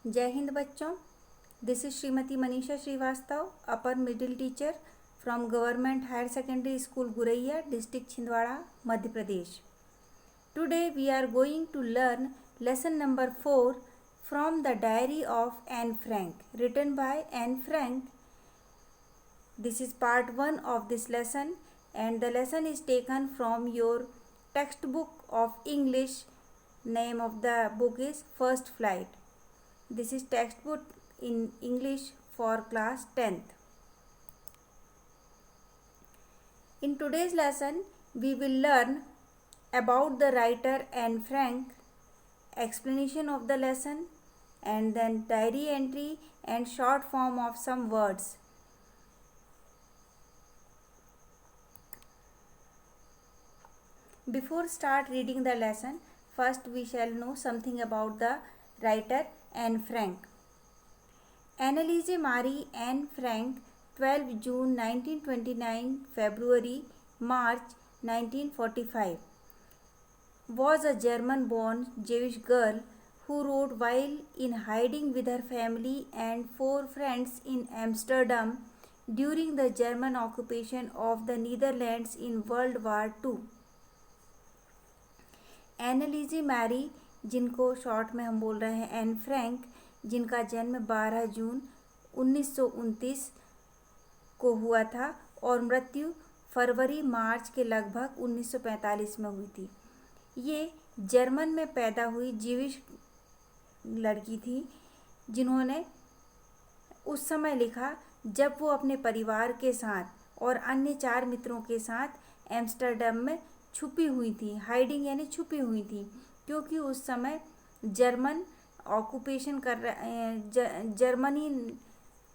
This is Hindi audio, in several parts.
जय हिंद बच्चों। This is Shrimati Manisha Shrivastava, upper middle teacher from government higher secondary school Guraiya, district Chhindwara, Madhya Pradesh. Today we are going to learn lesson number 4 from the diary of Anne Frank, written by Anne Frank. This is part 1 of this lesson, and the lesson is taken from your textbook of English. Name of the book is First Flight. This is textbook in English for class 10th. In today's lesson, we will learn about the writer Anne Frank, explanation of the lesson, and then diary entry and short form of some words. Before start reading the lesson, first we shall know something about the writer Anne Frank. Anneliese Marie Anne Frank, 12 June 1929 February March 1945, was a German-born Jewish girl who wrote while in hiding with her family and 4 friends in Amsterdam during the German occupation of the Netherlands in World War II. Anneliese Marie, जिनको शॉर्ट में हम बोल रहे हैं एन फ्रैंक, जिनका जन्म 12 जून 1929 को हुआ था और मृत्यु फरवरी मार्च के लगभग 1945 में हुई थी। ये जर्मन में पैदा हुई जीविश लड़की थी, जिन्होंने उस समय लिखा जब वो अपने परिवार के साथ और अन्य 4 मित्रों के साथ एम्स्टर्डम में छुपी हुई थी। हाइडिंग यानी छुपी हुई थी, क्योंकि उस समय जर्मन ऑक्यूपेशन जर्मनी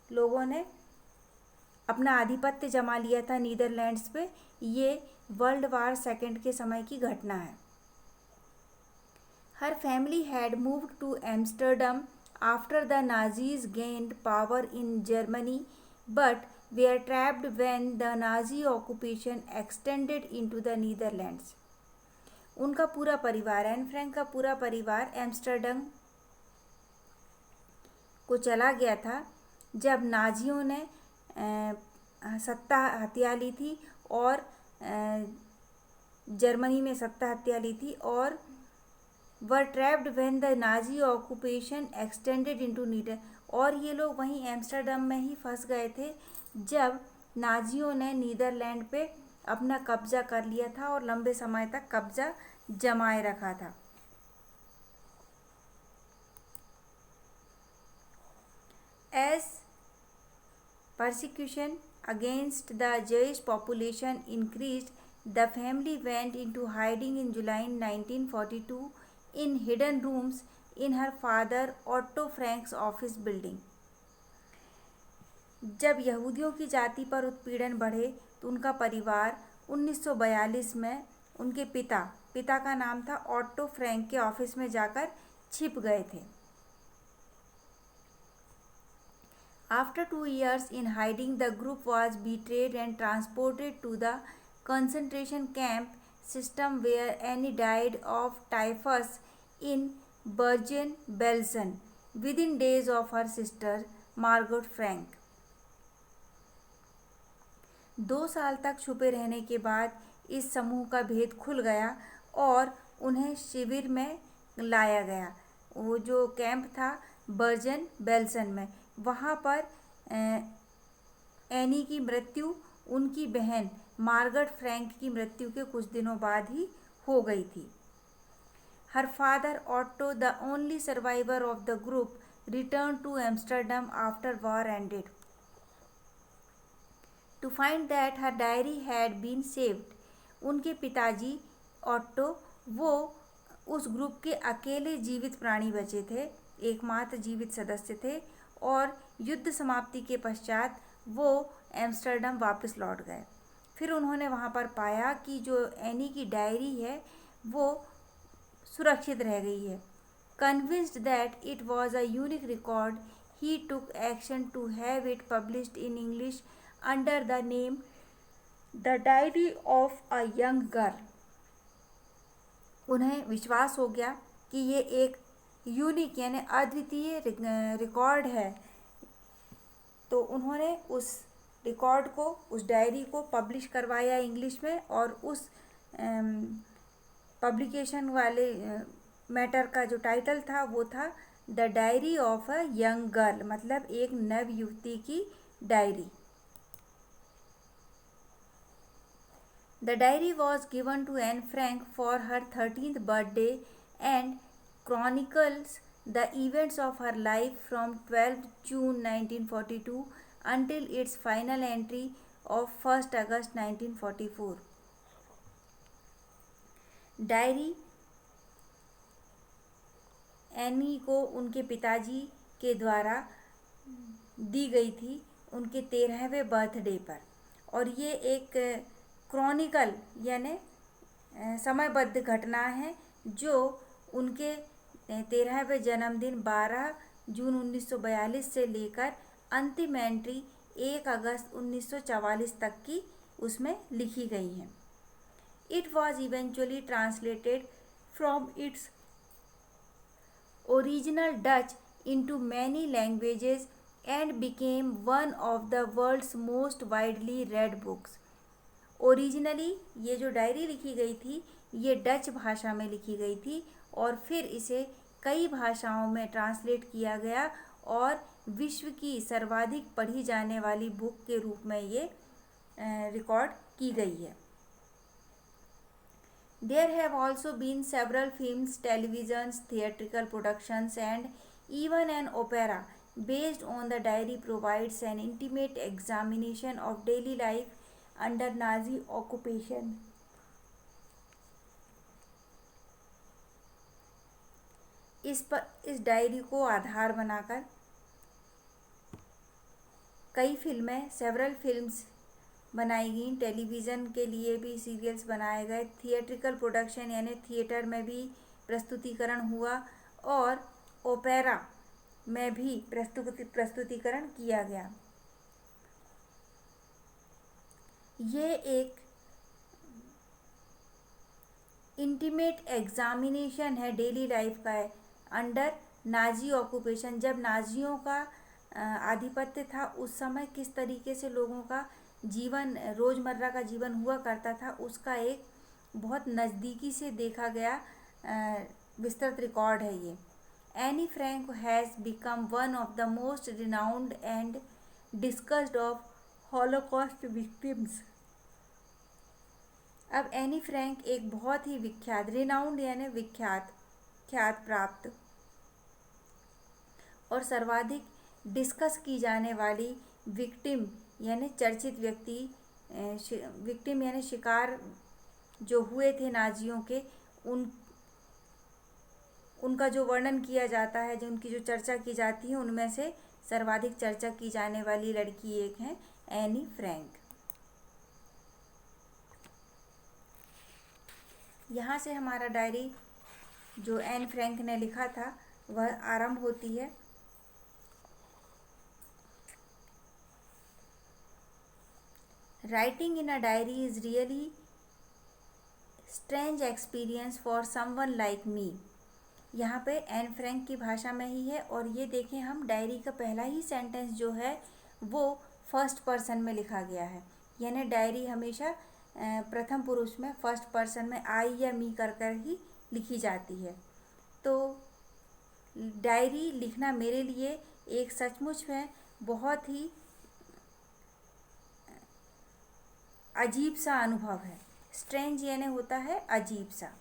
लोगों ने अपना आधिपत्य जमा लिया था नीदरलैंड्स पे। ये वर्ल्ड वार सेकेंड के समय की घटना है। हर family had moved to Amsterdam after the Nazis gained power in Germany but were trapped when the Nazi occupation extended into the Netherlands. उनका पूरा परिवार, एन फ्रैंक का पूरा परिवार एम्स्टर्डम को चला गया था जब नाजियों ने सत्ता हथिया ली थी और जर्मनी में सत्ता हथिया ली थी और were trapped when the Nazi occupation extended into Netherlands. और ये लोग वहीं एम्स्टर्डम में ही फंस गए थे जब नाजियों ने नीदरलैंड पे अपना कब्जा कर लिया था और लंबे समय तक कब्जा जमाए रखा था। As persecution against the Jewish population increased, the family went into hiding in July 1942 in hidden rooms in her father Otto Frank's office building. जब यहूदियों की जाति पर उत्पीड़न बढ़े तो उनका परिवार 1942 में उनके पिता का नाम था ऑट्टो फ्रैंक के ऑफिस में जाकर छिप गए थे। After 2 years in hiding, the group was betrayed and transported to the concentration camp system where Annie died of typhus in Bergen-Belsen within days of her sister Margot Frank. 2 साल तक छुपे रहने के बाद इस समूह का भेद खुल गया और उन्हें शिविर में लाया गया। वो जो कैंप था बर्जन बेल्सन में, वहाँ पर एनी की मृत्यु उनकी बहन मार्गरेट फ्रैंक की मृत्यु के कुछ दिनों बाद ही हो गई थी। Her father Otto, the only survivor of the group, returned to Amsterdam after war ended to find that her diary had been saved. उनके पिताजी ऑट्टो वो उस ग्रुप के अकेले जीवित प्राणी बचे थे, एकमात्र जीवित सदस्य थे और युद्ध समाप्ति के पश्चात वो एम्स्टर्डम वापस लौट गए। फिर उन्होंने वहाँ पर पाया कि जो एनी की डायरी है वो सुरक्षित रह गई है। Convinced that it was a unique record, he took action to have it published in English under the name The Diary of a Young Girl. उन्हें विश्वास हो गया कि ये एक यूनिक यानी अद्वितीय रिकॉर्ड है। तो उन्होंने उस रिकॉर्ड को, उस डायरी को पब्लिश करवाया इंग्लिश में, और उस पब्लिकेशन वाले मैटर का जो टाइटल था वो था the diary of a young girl, मतलब एक नव युवती की डायरी। The diary was given to Anne Frank for her 13th birthday and chronicles the events of her life from 12 June 1942 until its final entry of 1 August 1944. Diary any को उनके पिताजी के द्वारा दी गई थी उनके 13वें बर्थडे पर, और ये एक क्रॉनिकल यानी समयबद्ध घटना है जो उनके 13वें जन्मदिन 12 जून 1942 से लेकर अंतिम एंट्री 1 अगस्त 1944 तक की उसमें लिखी गई हैं। It was eventually translated from its original Dutch into many languages and became one of the world's most widely read books. Originally ये जो डायरी लिखी गई थी ये डच भाषा में लिखी गई थी, और फिर इसे कई भाषाओं में ट्रांसलेट किया गया और विश्व की सर्वाधिक पढ़ी जाने वाली बुक के रूप में ये रिकॉर्ड की गई है। There have also been several films, televisions, theatrical productions, and even an opera based on the diary provides an intimate examination of daily life under Nazi occupation. इस डायरी को आधार बनाकर कई फिल्में, सेवरल फिल्म्स बनाई गई, टेलीविज़न के लिए भी सीरियल्स बनाए गए, थिएट्रिकल प्रोडक्शन यानी थिएटर में भी प्रस्तुतिकरण हुआ, और ओपेरा में भी प्रस्तुतिकरण किया गया। ये एक इंटीमेट एग्जामिनेशन है डेली लाइफ का है अंडर नाजी ऑक्यूपेशन। जब नाजियों का आधिपत्य था उस समय किस तरीके से लोगों का जीवन, रोज़मर्रा का जीवन हुआ करता था, उसका एक बहुत नज़दीकी से देखा गया विस्तृत रिकॉर्ड है ये। Anne Frank has become one of the most renowned and discussed of Holocaust victims. अब एनी फ्रैंक एक बहुत ही विख्यात, रिनाउंड यानी विख्यात, ख्यात प्राप्त और सर्वाधिक डिस्कस की जाने वाली विक्टिम यानी चर्चित व्यक्ति, विक्टिम यानी शिकार जो हुए थे नाजियों के, उनका जो वर्णन किया जाता है, जो उनकी जो चर्चा की जाती है, उनमें से सर्वाधिक चर्चा की जाने वाली लड़की एक है एनी फ्रैंक। यहाँ से हमारा डायरी जो एन फ्रैंक ने लिखा था वह आरंभ होती है। Writing in a diary is really strange experience for someone like me। यहाँ पे एन फ्रैंक की भाषा में ही है, और ये देखें हम डायरी का पहला ही सेंटेंस जो है वो फर्स्ट पर्सन में लिखा गया है, यानी डायरी हमेशा प्रथम पुरुष में, फर्स्ट पर्सन में आई या मी कर कर ही लिखी जाती है। तो डायरी लिखना मेरे लिए एक सचमुच में बहुत ही अजीब सा अनुभव है। स्ट्रेंज यानी होता है अजीब सा।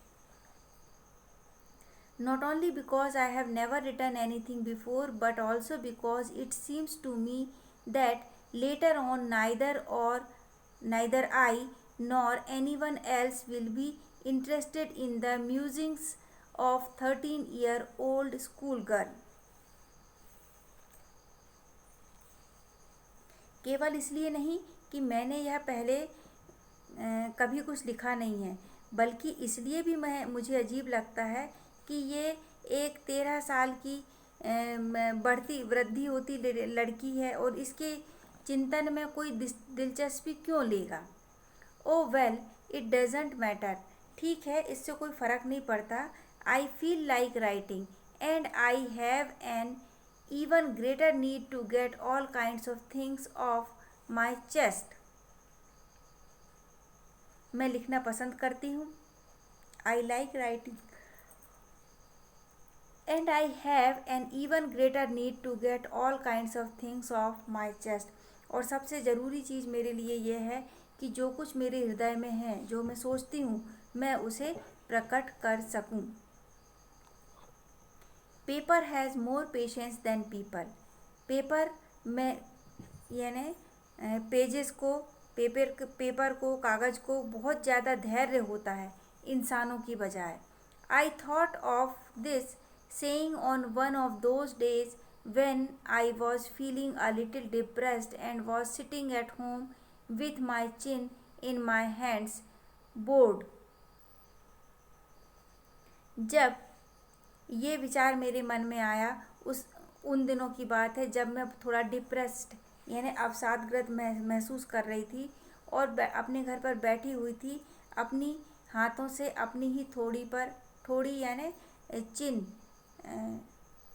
Not only because I have never written anything before, but also because it seems to me that later on neither I nor anyone else will be interested in the musings of 13-year-old schoolgirl। केवल इसलिए नहीं कि मैंने यह पहले कभी कुछ लिखा नहीं है, बल्कि इसलिए भी मुझे अजीब लगता है कि ये एक 13 साल की वृद्धि होती लड़की है और इसके चिंतन में कोई दिलचस्पी क्यों लेगा। ओ वेल इट डजेंट मैटर। ठीक है, इससे कोई फ़र्क नहीं पड़ता। I feel like writing and I have an even greater need to get all kinds of things off my chest. मैं लिखना पसंद करती हूँ. I like writing. And I have an even greater need to get all kinds of things off my chest. और सबसे ज़रूरी चीज़ मेरे लिए ये है कि जो कुछ मेरे हृदय में है, जो मैं सोचती हूँ, मैं उसे प्रकट कर सकूँ. Paper has more patience than people. Paper में यानी पेजेस को, पेपर को, कागज़ को बहुत ज़्यादा धैर्य होता है इंसानों की बजाय. I thought of this saying on one of those days when I was feeling a little depressed and was sitting at home with my chin in my hands, bored. जब ये विचार मेरे मन में आया, उन दिनों की बात है जब मैं थोड़ा डिप्रेस्ड यानी अवसादग्रस्त महसूस कर रही थी और अपने घर पर बैठी हुई थी, अपनी हाथों से अपनी ही थोड़ी यानी चिन,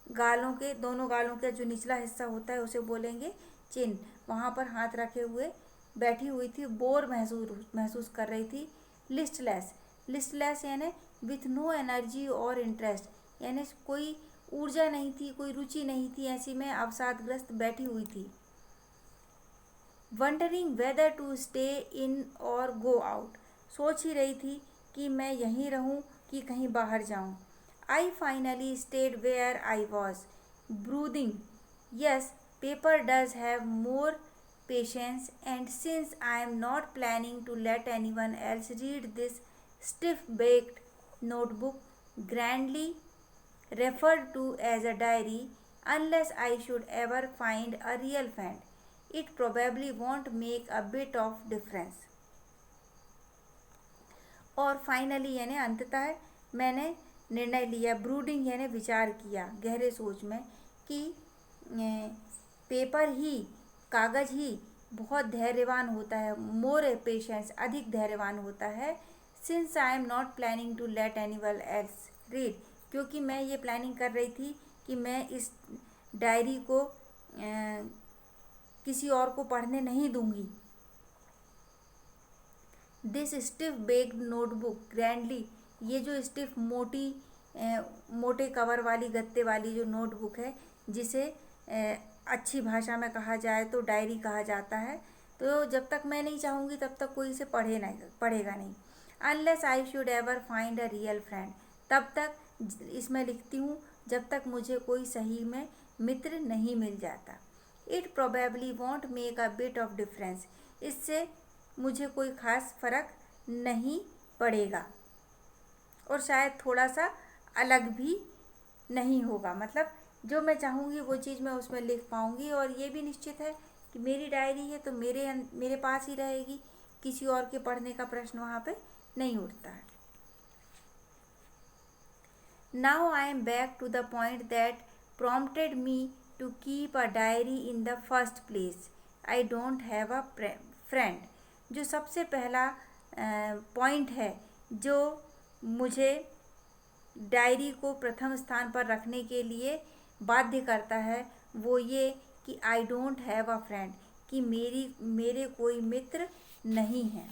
गालों के, दोनों गालों का जो निचला हिस्सा होता है उसे बोलेंगे चिन, वहाँ पर हाथ रखे हुए बैठी हुई थी. बोर महसूस कर रही थी. लिस्टलेस यानी विथ नो एनर्जी और इंटरेस्ट, यानी कोई ऊर्जा नहीं थी, कोई रुचि नहीं थी, ऐसी में अवसादग्रस्त बैठी हुई थी. Wondering whether to stay in और गो आउट. सोच ही रही थी कि मैं यहीं रहूं कि कहीं बाहर जाऊं. I finally stayed where I was, brooding. Yes, paper does have more patience, and since I am not planning to let anyone else read this stiff-baked notebook, grandly referred to as a diary, unless I should ever find a real friend, it probably won't make a bit of difference. और फाइनली यानी अंततः मैंने निर्णय लिया, ब्रूडिंग यानी विचार किया गहरे सोच में, कि पेपर ही, कागज़ ही बहुत धैर्यवान होता है, मोर पेशेंस, अधिक धैर्यवान होता है. Since I am not planning to let anyone else read, क्योंकि मैं ये प्लानिंग कर रही थी कि मैं इस डायरी को किसी और को पढ़ने नहीं दूंगी. This stiff baked notebook grandly, ये जो स्टिफ मोटे कवर वाली, गत्ते वाली जो नोटबुक है, जिसे अच्छी भाषा में कहा जाए तो डायरी कहा जाता है, तो जब तक मैं नहीं चाहूँगी तब तक कोई इसे पढ़ेगा नहीं. Unless I should ever find a real friend, तब तक इसमें लिखती हूँ जब तक मुझे कोई सही में मित्र नहीं मिल जाता. It probably want make a bit of difference, इससे मुझे कोई ख़ास फ़र्क नहीं पड़ेगा और शायद थोड़ा सा अलग भी नहीं होगा. मतलब जो मैं चाहूँगी वो चीज़ मैं उसमें लिख पाऊँगी, और ये भी निश्चित है कि मेरी डायरी है तो मेरे पास ही रहेगी, किसी और के पढ़ने का प्रश्न वहाँ पे नहीं उठता है. Now I am back to the point that prompted me to keep a diary in the first place. I don't have a friend. जो सबसे पहला पॉइंट है जो मुझे डायरी को प्रथम स्थान पर रखने के लिए बाध्य करता है, वो ये कि I don't have a friend, कि मेरे कोई मित्र नहीं है.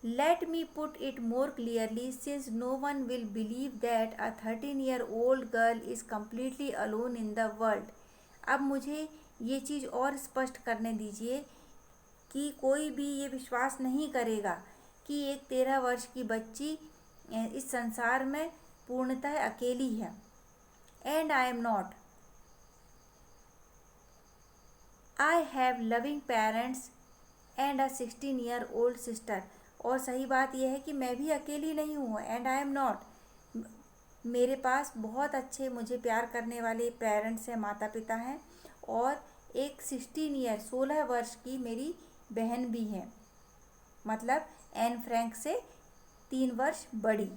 Let me put it more clearly, since no one will believe that a 13-year-old girl is completely alone in the world. अब मुझे ये चीज़ और स्पष्ट करने दीजिए कि कोई भी ये विश्वास नहीं करेगा कि एक 13 वर्ष की बच्ची इस संसार में पूर्णतः अकेली है. And I am not. I have loving parents and a 16-year-old sister. और सही बात यह है कि मैं भी अकेली नहीं हूँ. एंड आई एम नॉट, मेरे पास बहुत अच्छे, मुझे प्यार करने वाले पेरेंट्स हैं, माता पिता हैं, और एक 16 वर्ष की मेरी बहन भी है, मतलब एन फ्रैंक से 3 वर्ष बड़ी.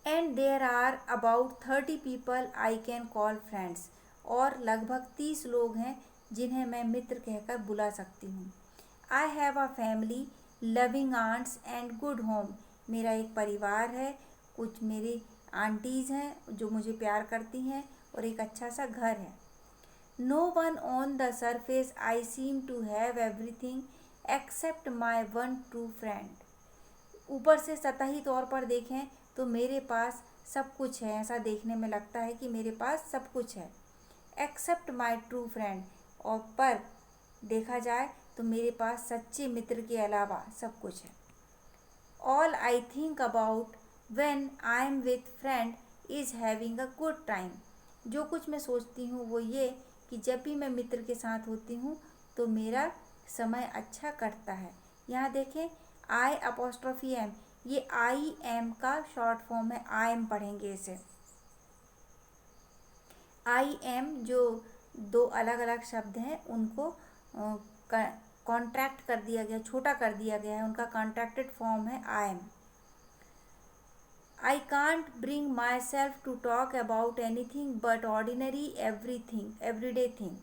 And there are about 30 people I can call friends. और लगभग 30 लोग हैं जिन्हें मैं मित्र कहकर बुला सकती हूँ. I have a family loving aunts and good home. मेरा एक परिवार है, कुछ मेरी आंटीज़ हैं जो मुझे प्यार करती हैं और एक अच्छा सा घर है। No one on the surface I seem to have everything except my one true friend. ऊपर से सतही तौर पर देखें तो मेरे पास सब कुछ है, ऐसा देखने में लगता है कि मेरे पास सब कुछ है, एक्सेप्ट माई ट्रू फ्रेंड, और पर देखा जाए तो मेरे पास सच्चे मित्र के अलावा सब कुछ है। All I think about when I am with friend is having a good time. जो कुछ मैं सोचती हूँ वो ये कि जब भी मैं मित्र के साथ होती हूँ तो मेरा समय अच्छा कटता है। यहाँ देखें आई अपोस्ट्रोफी एम, ये आई एम का शॉर्ट फॉर्म है, आई एम पढ़ेंगे इसे। आई एम जो दो अलग अलग शब्द हैं उनको कॉन्ट्रैक्ट कर दिया गया, छोटा कर दिया गया है, उनका कॉन्ट्रैक्टेड फॉर्म है I am. I can't bring myself to talk about anything but ordinary everything everyday thing.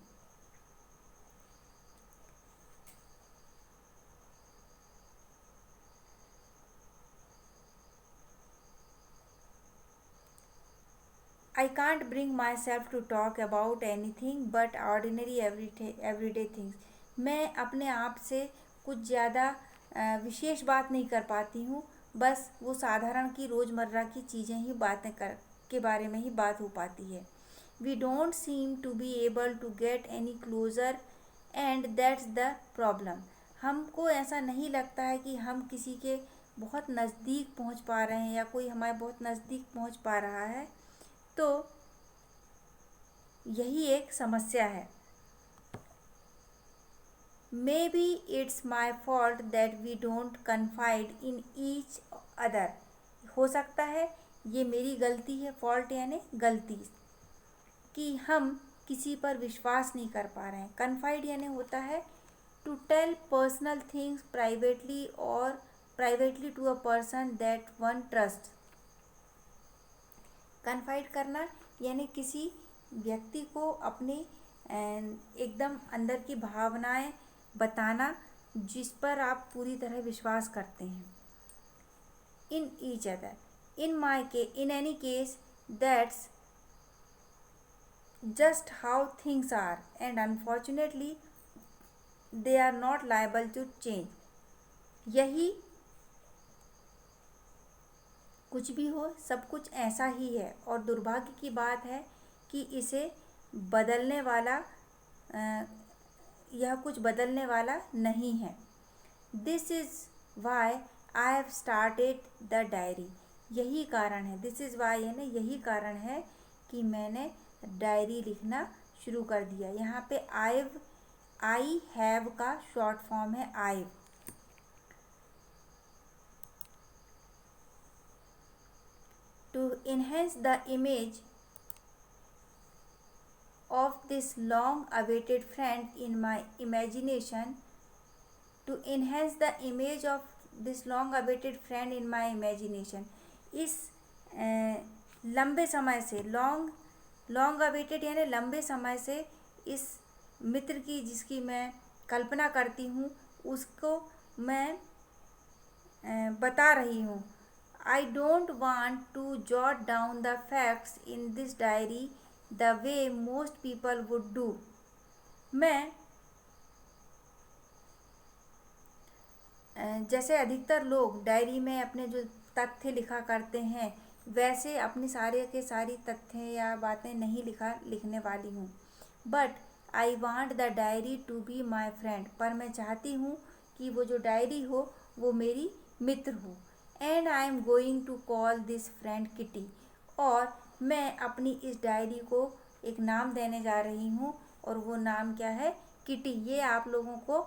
I can't bring myself to talk about anything but ordinary everyday things. मैं अपने आप से कुछ ज़्यादा विशेष बात नहीं कर पाती हूँ, बस वो साधारण की रोज़मर्रा की चीज़ें ही बातें कर के बारे में ही बात हो पाती है। We don't seem to be able to get any closer and that's the problem. हमको ऐसा नहीं लगता है कि हम किसी के बहुत नज़दीक पहुँच पा रहे हैं या कोई हमारे बहुत नज़दीक पहुँच पा रहा है, तो यही एक समस्या है। Maybe it's my fault that we don't confide in each other. हो सकता है ये मेरी गलती है, फॉल्ट यानी गलती, कि हम किसी पर विश्वास नहीं कर पा रहे हैं। कन्फाइड यानी होता है to tell personal things privately और privately to a person that one trust. Confide करना यानी किसी व्यक्ति को अपनी एकदम अंदर की भावनाएं बताना जिस पर आप पूरी तरह विश्वास करते हैं। In each other, in any case that's just how things are and unfortunately they are not liable to change. यही कुछ भी हो, सब कुछ ऐसा ही है और दुर्भाग्य की बात है कि इसे बदलने वाला यह कुछ बदलने वाला नहीं है। This is why I have started the diary. यही कारण है, दिस इज़ वाई यानी यही कारण है कि मैंने डायरी लिखना शुरू कर दिया। यहाँ पे आई हैव का शॉर्ट फॉर्म है आई। To enhance the image of this long awaited friend in my imagination, to enhance the image of this long awaited friend in my imagination, इस लंबे समय से लॉन्ग अवेटेड यानी लंबे समय से इस मित्र की जिसकी मैं कल्पना करती हूँ उसको मैं बता रही हूँ। I don't want to jot down the facts in this diary the way most people would do. मैं जैसे अधिकतर लोग डायरी में अपने जो तथ्य लिखा करते हैं वैसे अपनी सारे के सारी तथ्य या बातें नहीं लिखने वाली हूँ। But I want the diary to be my friend, पर मैं चाहती हूँ कि वो जो डायरी हो वो मेरी मित्र हो। And I am going to call this friend Kitty, और मैं अपनी इस डायरी को एक नाम देने जा रही हूँ और वो नाम क्या है, किटी। ये आप लोगों को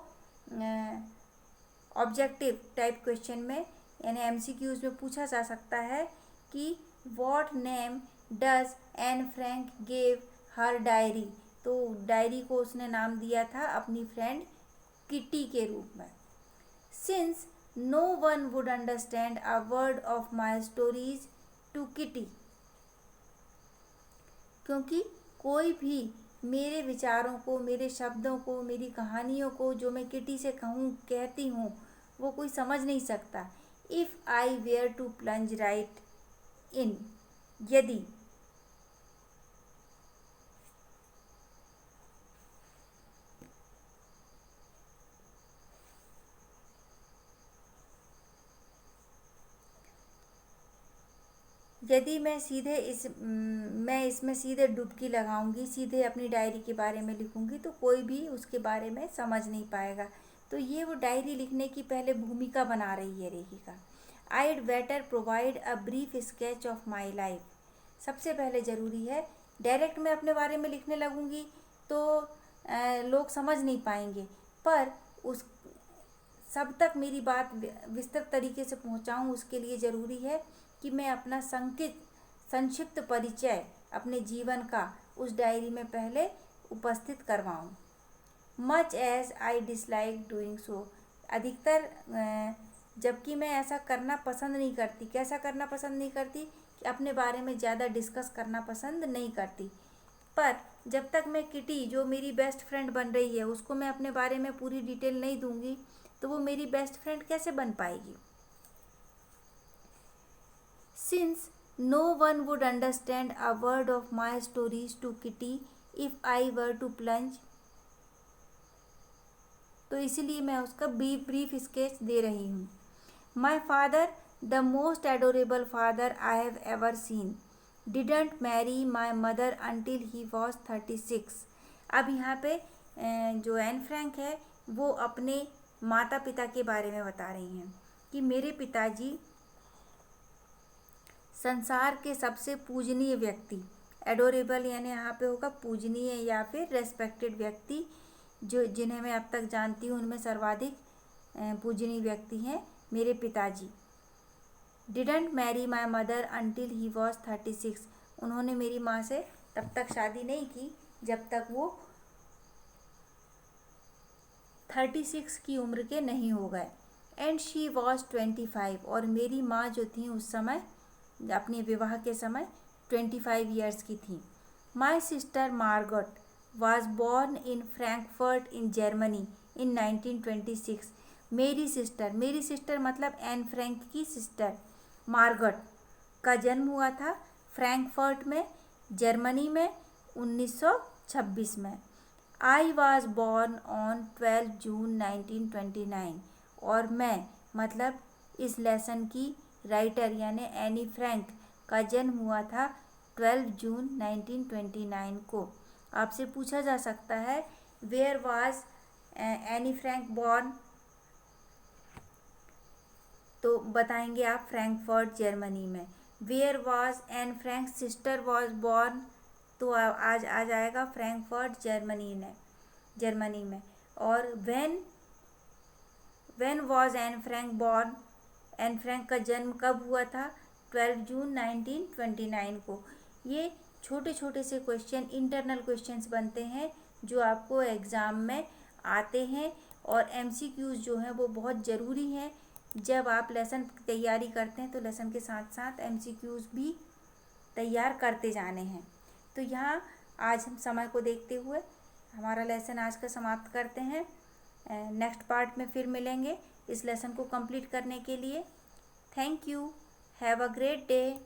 ऑब्जेक्टिव टाइप क्वेश्चन में यानी एमसीक्यूज में पूछा जा सकता है कि what name does Anne Frank gave her diary. तो डायरी को उसने नाम दिया था अपनी फ्रेंड किटी के रूप में। Since no one would understand a word of my stories to Kitty, क्योंकि कोई भी मेरे विचारों को, मेरे शब्दों को, मेरी कहानियों को जो मैं किटी से कहती हूँ वो कोई समझ नहीं सकता। If I were to plunge right in, यदि मैं इसमें सीधे डुबकी लगाऊंगी, सीधे अपनी डायरी के बारे में लिखूंगी, तो कोई भी उसके बारे में समझ नहीं पाएगा। तो ये वो डायरी लिखने की पहले भूमिका बना रही है रेखिका। I'd better provide a brief sketch of my life. सबसे पहले ज़रूरी है, डायरेक्ट मैं अपने बारे में लिखने लगूंगी तो लोग समझ नहीं पाएंगे, पर उस सब तक मेरी बात विस्तृत तरीके से पहुंचाऊं, उसके लिए ज़रूरी है कि मैं अपना संक्षिप्त परिचय अपने जीवन का उस डायरी में पहले उपस्थित करवाऊं। Much as I dislike doing so, अधिकतर जबकि मैं ऐसा करना पसंद नहीं करती। कैसा करना पसंद नहीं करती? कि अपने बारे में ज़्यादा डिस्कस करना पसंद नहीं करती। पर जब तक मैं किटी, जो मेरी बेस्ट फ्रेंड बन रही है, उसको मैं अपने बारे में पूरी डिटेल नहीं दूंगी, तो वो मेरी बेस्ट फ्रेंड कैसे बन पाएगी? Since no one would understand a word of my stories to Kitty if I were to plunge, तो इसीलिए मैं उसका ब्रीफ स्केच दे रही हूँ। My father, the most adorable father I have ever seen, didn't marry my mother until he was 36। अब यहाँ पे जो एन फ्रैंक है वो अपने माता पिता के बारे में बता रही हैं कि मेरे पिताजी संसार के सबसे पूजनीय व्यक्ति, एडोरेबल यानी यहाँ पे होगा पूजनीय या फिर रेस्पेक्टेड व्यक्ति, जो जिन्हें मैं अब तक जानती हूँ उनमें सर्वाधिक पूजनीय व्यक्ति हैं मेरे पिताजी। Didn't marry my mother until he was 36, उन्होंने मेरी माँ से तब तक शादी नहीं की जब तक वो 36 की उम्र के नहीं हो गए। एंड शी वॉज 25, और मेरी माँ जो थी उस समय अपने विवाह के समय 25 ईयर्स की थी। My sister Margot was born in Frankfurt in Germany in 1926। मेरी सिस्टर मतलब एन फ्रैंक की सिस्टर मार्गट का जन्म हुआ था फ्रैंकफर्ट में, जर्मनी में 1926 में। आई वॉज बॉर्न ऑन 12 जून 1929, और मैं मतलब इस लेसन की राइटर यानी एनी फ्रैंक का जन्म हुआ था 12 जून 1929 को। आपसे पूछा जा सकता है where was Anne Frank born, तो बताएंगे आप फ्रैंकफर्ट जर्मनी में। Where was Anne Frank sister was born, तो आज आ जाएगा फ्रैंकफर्ट जर्मनी में। और when was Anne Frank born, Anne Frank का जन्म कब हुआ था? 12 जून 1929 को। ये छोटे छोटे से क्वेश्चन, इंटरनल क्वेश्चंस बनते हैं जो आपको एग्ज़ाम में आते हैं, और एमसीक्यूज़ जो हैं वो बहुत ज़रूरी हैं। जब आप लेसन तैयारी करते हैं तो लेसन के साथ साथ एमसीक्यूज़ भी तैयार करते जाने हैं। तो यहाँ आज हम समय को देखते हुए हमारा लेसन आज का समाप्त करते हैं। नेक्स्ट पार्ट में फिर मिलेंगे इस लेसन को कंप्लीट करने के लिए। Thank you, have a great day.